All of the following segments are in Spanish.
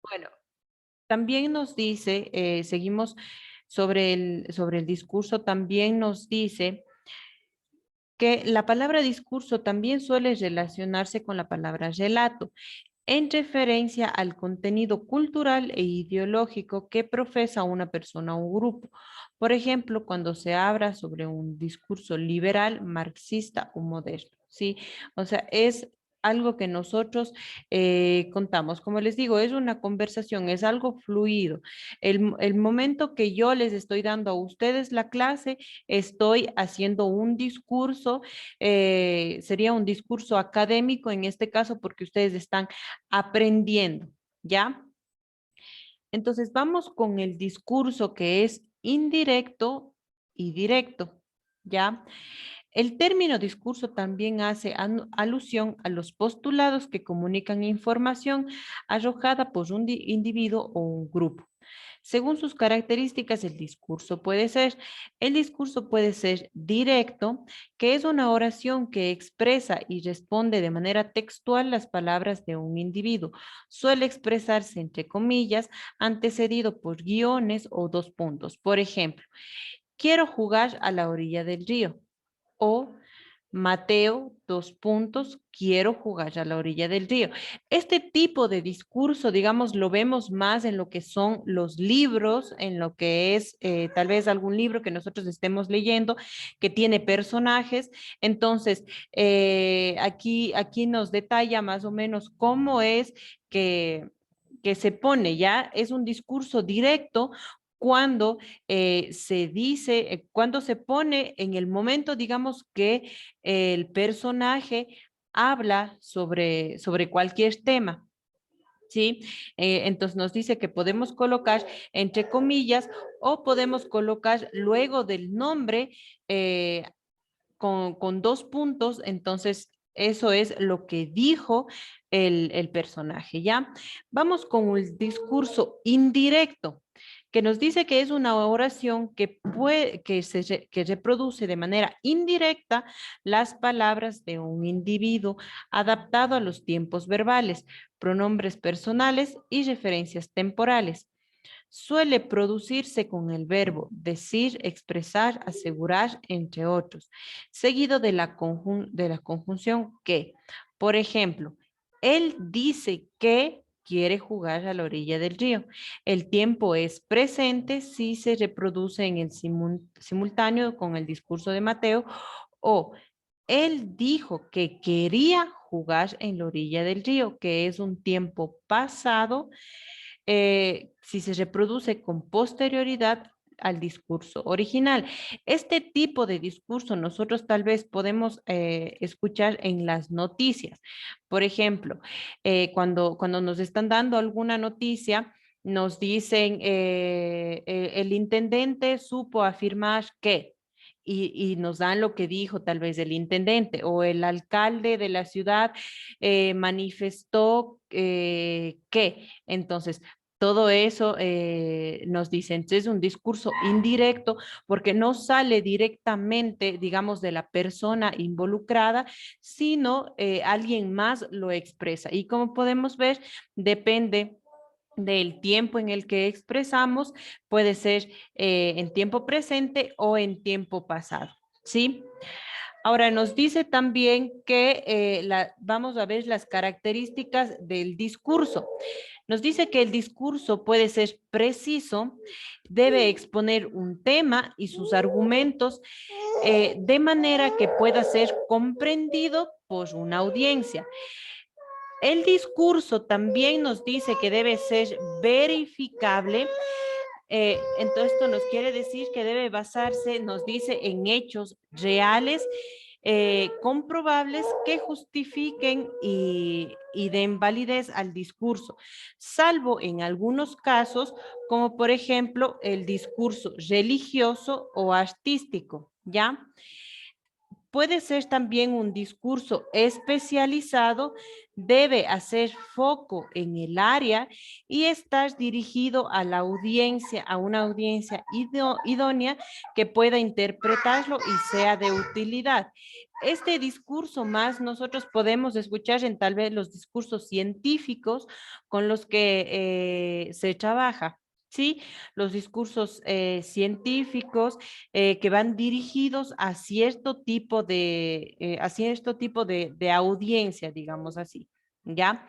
Bueno, también nos dice, seguimos sobre el discurso, también nos dice que la palabra discurso también suele relacionarse con la palabra relato, en referencia al contenido cultural e ideológico que profesa una persona o un grupo. Por ejemplo, cuando se habla sobre un discurso liberal, marxista o moderno, ¿sí? O sea, es algo que nosotros contamos. Como les digo, es una conversación, es algo fluido. El momento que yo les estoy dando a ustedes la clase, estoy haciendo un discurso, sería un discurso académico en este caso, porque ustedes están aprendiendo, ¿ya? Entonces vamos con el discurso que es indirecto y directo, ¿ya? El término discurso también hace alusión a los postulados que comunican información arrojada por un individuo o un grupo. Según sus características, el discurso puede ser directo, que es una oración que expresa y responde de manera textual las palabras de un individuo. Suele expresarse entre comillas, antecedido por guiones o dos puntos. Por ejemplo, quiero jugar a la orilla del río. O Mateo, dos puntos, quiero jugar a la orilla del río. Este tipo de discurso, digamos, lo vemos más en lo que son los libros, en lo que es tal vez algún libro que nosotros estemos leyendo, que tiene personajes. Entonces, aquí nos detalla más o menos cómo es que que se pone, ya es un discurso directo cuando se dice, cuando se pone en el momento, digamos, que el personaje habla sobre cualquier tema. ¿Sí? Entonces nos dice que podemos colocar entre comillas o podemos colocar luego del nombre eh, con dos puntos, entonces eso es lo que dijo el personaje, ¿ya? Vamos con el discurso indirecto, que nos dice que es una oración que reproduce de manera indirecta las palabras de un individuo adaptado a los tiempos verbales, pronombres personales y referencias temporales. Suele producirse con el verbo decir, expresar, asegurar, entre otros, seguido de la conjunción que. Por ejemplo, él dice que quiere jugar a la orilla del río. El tiempo es presente si se reproduce en el simultáneo con el discurso de Mateo, o él dijo que quería jugar en la orilla del río, que es un tiempo pasado si se reproduce con posterioridad al discurso original. Este tipo de discurso nosotros tal vez podemos escuchar en las noticias. Por ejemplo, cuando nos están dando alguna noticia, nos dicen, el intendente supo afirmar que, y nos dan lo que dijo tal vez el intendente o el alcalde de la ciudad manifestó que. Entonces, todo eso nos dicen, es un discurso indirecto porque no sale directamente, digamos, de la persona involucrada, sino alguien más lo expresa. Y como podemos ver, depende del tiempo en el que expresamos, puede ser en tiempo presente o en tiempo pasado, ¿sí? Ahora nos dice también que vamos a ver las características del discurso. Nos dice que el discurso puede ser preciso, debe exponer un tema y sus argumentos de manera que pueda ser comprendido por una audiencia. El discurso también nos dice que debe ser verificable. Entonces, esto nos quiere decir que debe basarse, nos dice, en hechos reales, comprobables que justifiquen y den validez al discurso, salvo en algunos casos, como por ejemplo el discurso religioso o artístico, ¿ya? puede ser también un discurso especializado, debe hacer foco en el área y estar dirigido a la audiencia, a una audiencia idónea que pueda interpretarlo y sea de utilidad. Este discurso más nosotros podemos escuchar en tal vez los discursos científicos con los que se trabaja. ¿Sí? Los discursos científicos que van dirigidos a cierto tipo de audiencia, digamos así, ¿ya?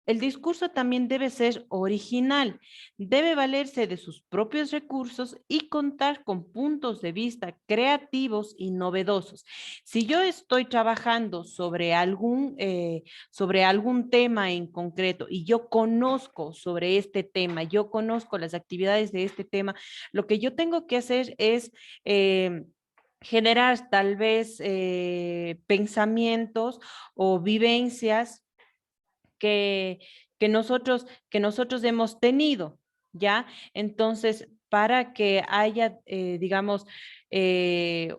El discurso también debe ser original, debe valerse de sus propios recursos y contar con puntos de vista creativos y novedosos. Si yo estoy trabajando sobre algún tema en concreto y yo conozco sobre este tema, yo conozco las actividades de este tema, lo que yo tengo que hacer es generar tal vez pensamientos o vivencias que, que nosotros hemos tenido, ¿ya? Entonces, para que haya, digamos, eh,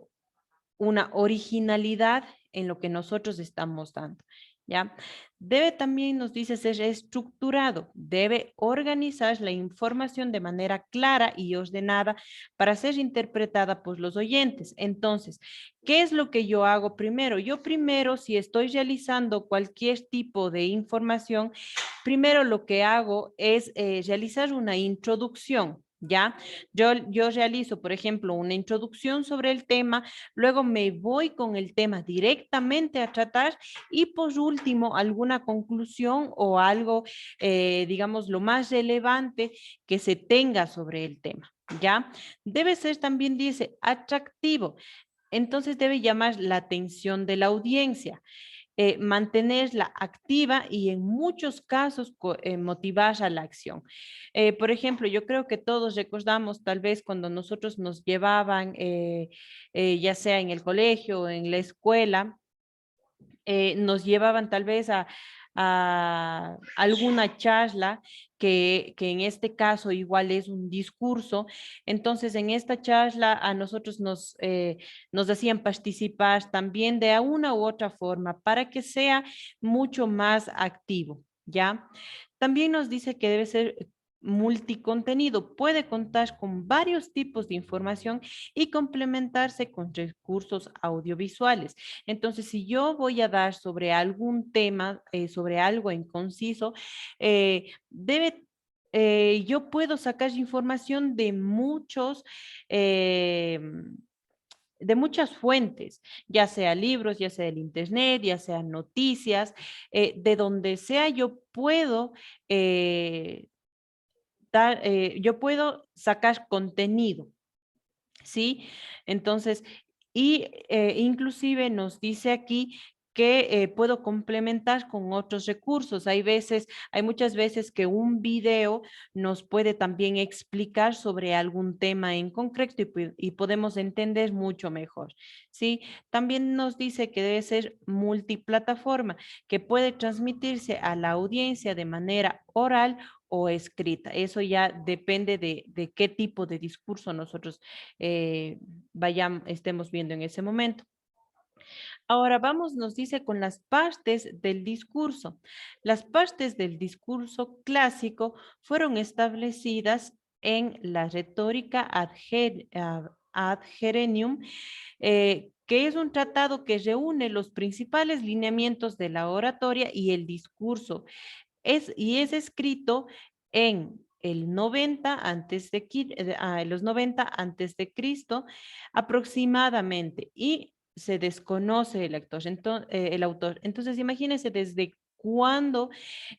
una originalidad en lo que nosotros estamos dando, ¿ya? Debe también, nos dice, ser estructurado, debe organizar la información de manera clara y ordenada para ser interpretada por los oyentes. Entonces, ¿qué es lo que yo hago primero? Yo primero, si estoy realizando cualquier tipo de información, primero lo que hago es realizar una introducción. ¿Ya? Yo realizo, por ejemplo, una introducción sobre el tema, luego me voy con el tema directamente a tratar y por último alguna conclusión o algo, digamos, lo más relevante que se tenga sobre el tema. ¿Ya? Debe ser también, dice, atractivo. Entonces debe llamar la atención de la audiencia, mantenerla activa y en muchos casos motivar a la acción. Por ejemplo, yo creo que todos recordamos tal vez cuando nosotros nos llevaban, ya sea en el colegio o en la escuela, nos llevaban tal vez a alguna charla que en este caso igual es un discurso. Entonces, en esta charla a nosotros nos hacían participar también de una u otra forma para que sea mucho más activo, ¿ya? También nos dice que debe ser multicontenido, puede contar con varios tipos de información y complementarse con recursos audiovisuales. Entonces, si yo voy a dar sobre algún tema, sobre algo en conciso, yo puedo sacar información eh, de muchas fuentes, ya sea libros, ya sea el internet, ya sea noticias, de donde sea yo puedo yo puedo sacar contenido. ¿Sí? Entonces, inclusive nos dice aquí que puedo complementar con otros recursos. Hay muchas veces que un video nos puede también explicar sobre algún tema en concreto y podemos entender mucho mejor, ¿sí? También nos dice que debe ser multiplataforma, que puede transmitirse a la audiencia de manera oral o escrita. Eso ya depende de qué tipo de discurso nosotros estemos viendo en ese momento. Ahora vamos, nos dice con las partes del discurso. Las partes del discurso clásico fueron establecidas en la retórica ad gerenium, que es un tratado que reúne los principales lineamientos de la oratoria y el discurso. Es escrito en el 90 los 90 antes de Cristo aproximadamente y se desconoce el autor. Entonces, imagínense desde cuándo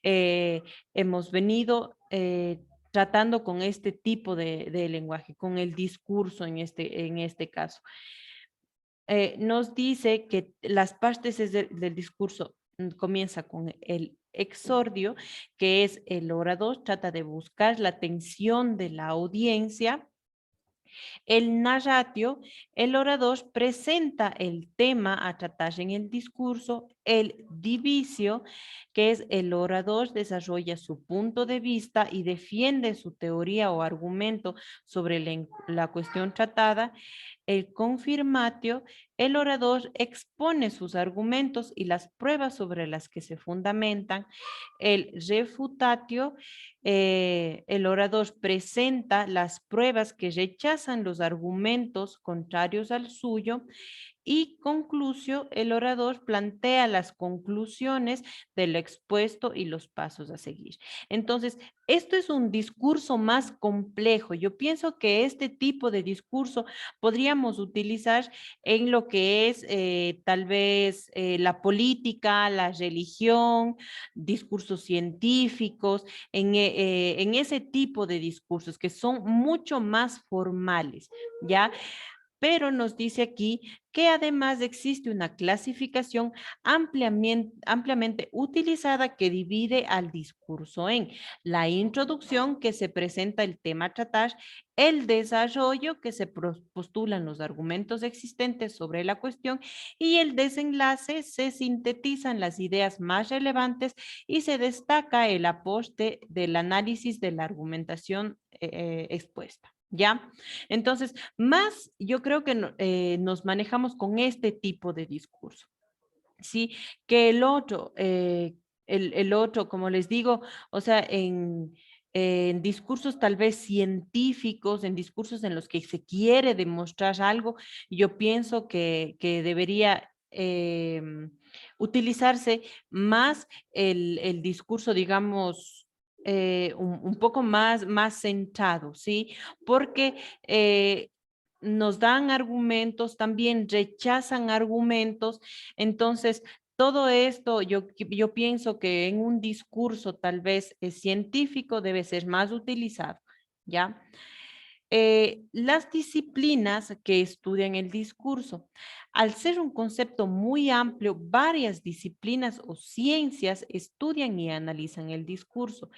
hemos venido tratando con este tipo de lenguaje, con el discurso en este caso. Nos dice que las partes del discurso comienza con el exordio, que es el orador, trata de buscar la atención de la audiencia. El narratio, el orador presenta el tema a tratar en el discurso. el divicio, que es el orador desarrolla su punto de vista y defiende su teoría o argumento sobre la cuestión tratada. El confirmatio, el orador expone sus argumentos y las pruebas sobre las que se fundamentan. El refutatio, el orador presenta las pruebas que rechazan los argumentos contrarios al suyo. Y conclusión, el orador plantea las conclusiones del expuesto y los pasos a seguir. Entonces, esto es un discurso más complejo. Yo pienso que este tipo de discurso podríamos utilizar en lo que es tal vez la política, la religión, discursos científicos, en ese tipo de discursos que son mucho más formales, ¿ya? Pero nos dice aquí que además existe una clasificación ampliamente utilizada que divide al discurso en la introducción, que se presenta el tema a tratar, el desarrollo, que se postulan los argumentos existentes sobre la cuestión, y el desenlace, se sintetizan las ideas más relevantes y se destaca el aporte del análisis de la argumentación expuesta. ¿Ya? Entonces, más yo creo que nos manejamos con este tipo de discurso, ¿sí? Que el otro, como les digo, o sea, en discursos tal vez científicos, en discursos en los que se quiere demostrar algo, yo pienso que debería utilizarse más el discurso, digamos, un poco más centrado, ¿sí? Porque nos dan argumentos, también rechazan argumentos. Entonces, todo esto yo pienso que en un discurso tal vez científico debe ser más utilizado, ¿ya? Las disciplinas que estudian el discurso. Al ser un concepto muy amplio, varias disciplinas o ciencias estudian y analizan el discurso.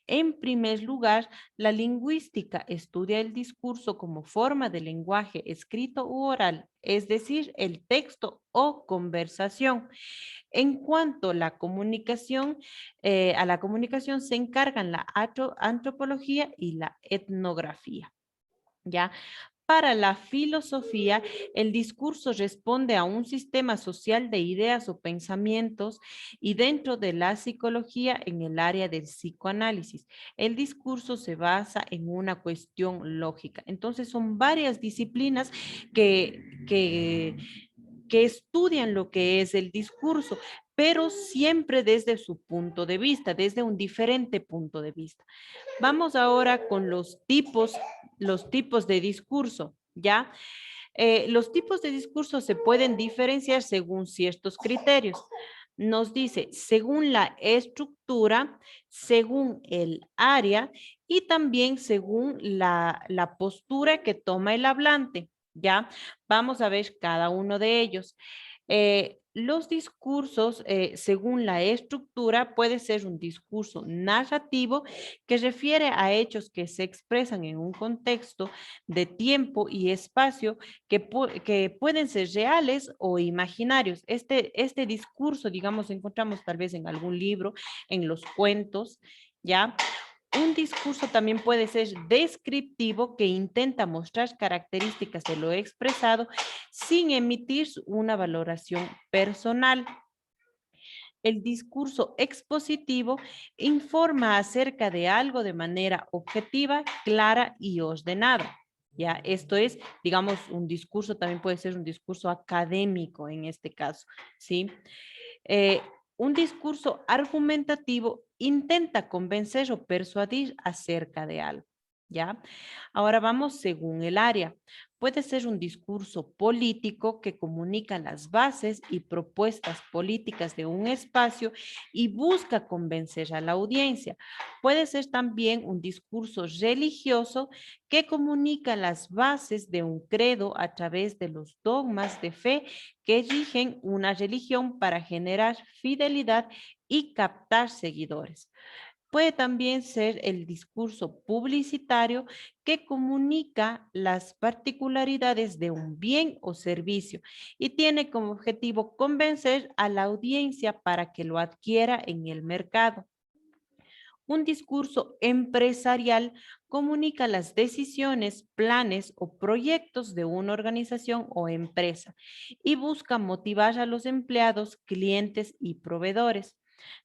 En primer lugar, la lingüística estudia el discurso como forma de lenguaje escrito u oral, es decir, el texto o conversación. En cuanto a la comunicación se encargan la antropología y la etnografía. ¿Ya? Para la filosofía, el discurso responde a un sistema social de ideas o pensamientos, y dentro de la psicología, en el área del psicoanálisis, el discurso se basa en una cuestión lógica. Entonces, son varias disciplinas que estudian lo que es el discurso, pero siempre desde su punto de vista, desde un diferente punto de vista. Vamos ahora con los tipos de discurso, ¿ya? Los tipos de discurso se pueden diferenciar según ciertos criterios. Nos dice según la estructura, según el área y también según la postura que toma el hablante, ¿ya? Vamos a ver cada uno de ellos. Los discursos, según la estructura, puede ser un discurso narrativo que refiere a hechos que se expresan en un contexto de tiempo y espacio que pueden ser reales o imaginarios. Este discurso, digamos, encontramos tal vez en algún libro, en los cuentos, ¿ya? Un discurso también puede ser descriptivo, que intenta mostrar características de lo expresado sin emitir una valoración personal. El discurso expositivo informa acerca de algo de manera objetiva, clara y ordenada. Ya, esto es, digamos, un discurso, también puede ser un discurso académico en este caso, ¿sí? Eh, un discurso argumentativo intenta convencer o persuadir acerca de algo, ¿ya? Ahora vamos según el área. Puede ser un discurso político que comunica las bases y propuestas políticas de un espacio y busca convencer a la audiencia. Puede ser también un discurso religioso que comunica las bases de un credo a través de los dogmas de fe que rigen una religión para generar fidelidad y captar seguidores. Puede también ser el discurso publicitario que comunica las particularidades de un bien o servicio y tiene como objetivo convencer a la audiencia para que lo adquiera en el mercado. Un discurso empresarial comunica las decisiones, planes o proyectos de una organización o empresa y busca motivar a los empleados, clientes y proveedores.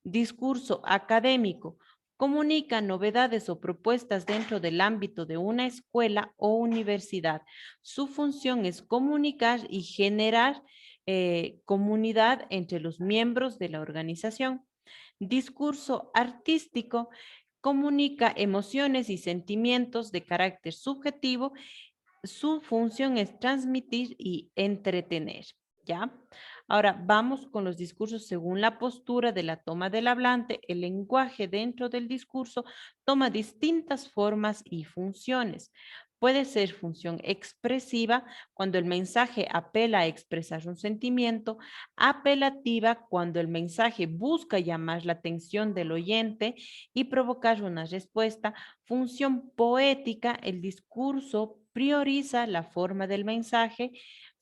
Discurso académico comunica novedades o propuestas dentro del ámbito de una escuela o universidad. Su función es comunicar y generar comunidad entre los miembros de la organización. Discurso artístico comunica emociones y sentimientos de carácter subjetivo. Su función es transmitir y entretener, ¿ya? Ahora vamos con los discursos según la postura de la toma del hablante. El lenguaje dentro del discurso toma distintas formas y funciones. Puede ser función expresiva cuando el mensaje apela a expresar un sentimiento, apelativa cuando el mensaje busca llamar la atención del oyente y provocar una respuesta, función poética, el discurso prioriza la forma del mensaje,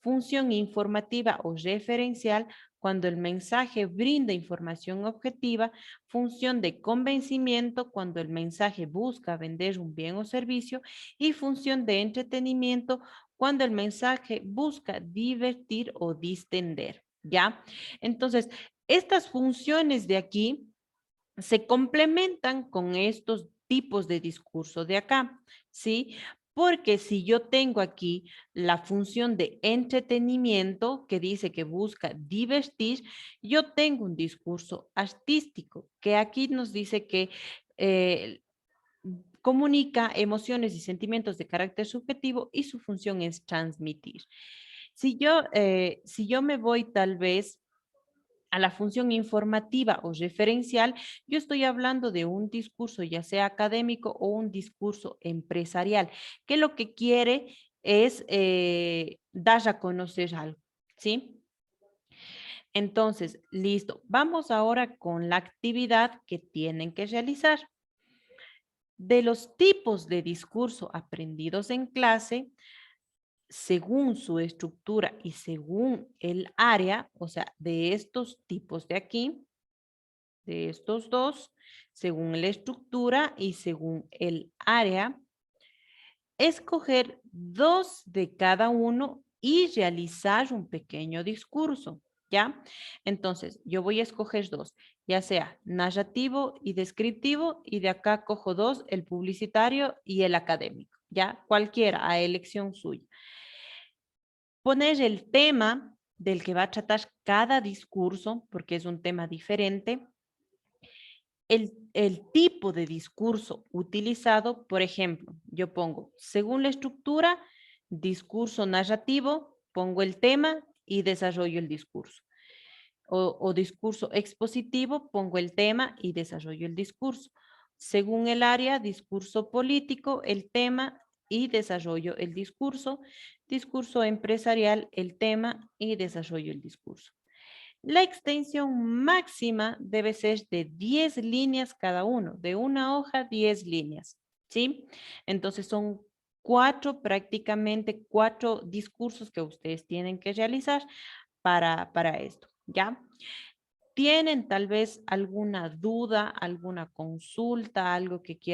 función informativa o referencial, cuando el mensaje brinda información objetiva, función de convencimiento, cuando el mensaje busca vender un bien o servicio, y función de entretenimiento, cuando el mensaje busca divertir o distender, ¿ya? Entonces, estas funciones de aquí se complementan con estos tipos de discurso de acá, ¿sí? Porque si yo tengo aquí la función de entretenimiento que dice que busca divertir, yo tengo un discurso artístico que aquí nos dice que eh, comunica emociones y sentimientos de carácter subjetivo y su función es transmitir. Si yo me voy tal vez a la función informativa o referencial, yo estoy hablando de un discurso, ya sea académico o un discurso empresarial, que lo que quiere es dar a conocer algo, ¿sí? Entonces, listo. Vamos ahora con la actividad que tienen que realizar. De los tipos de discurso aprendidos en clase, según su estructura y según el área, o sea, de estos tipos de aquí, de estos dos, según la estructura y según el área, escoger dos de cada uno y realizar un pequeño discurso, ¿ya? Entonces, yo voy a escoger dos, ya sea narrativo y descriptivo, y de acá cojo dos, el publicitario y el académico, ¿ya? Cualquiera, a elección suya. Poner el tema del que va a tratar cada discurso, porque es un tema diferente, el tipo de discurso utilizado, por ejemplo, yo pongo, según la estructura, discurso narrativo, pongo el tema y desarrollo el discurso. O discurso expositivo, pongo el tema y desarrollo el discurso. Según el área, discurso político, el tema y desarrollo el discurso. Discurso empresarial, el tema y desarrollo el discurso. La extensión máxima debe ser de 10 líneas cada uno, de una hoja 10 líneas, ¿sí? Entonces son prácticamente cuatro discursos que ustedes tienen que realizar para esto, ¿ya? ¿Tienen tal vez alguna duda, alguna consulta, algo que quieran?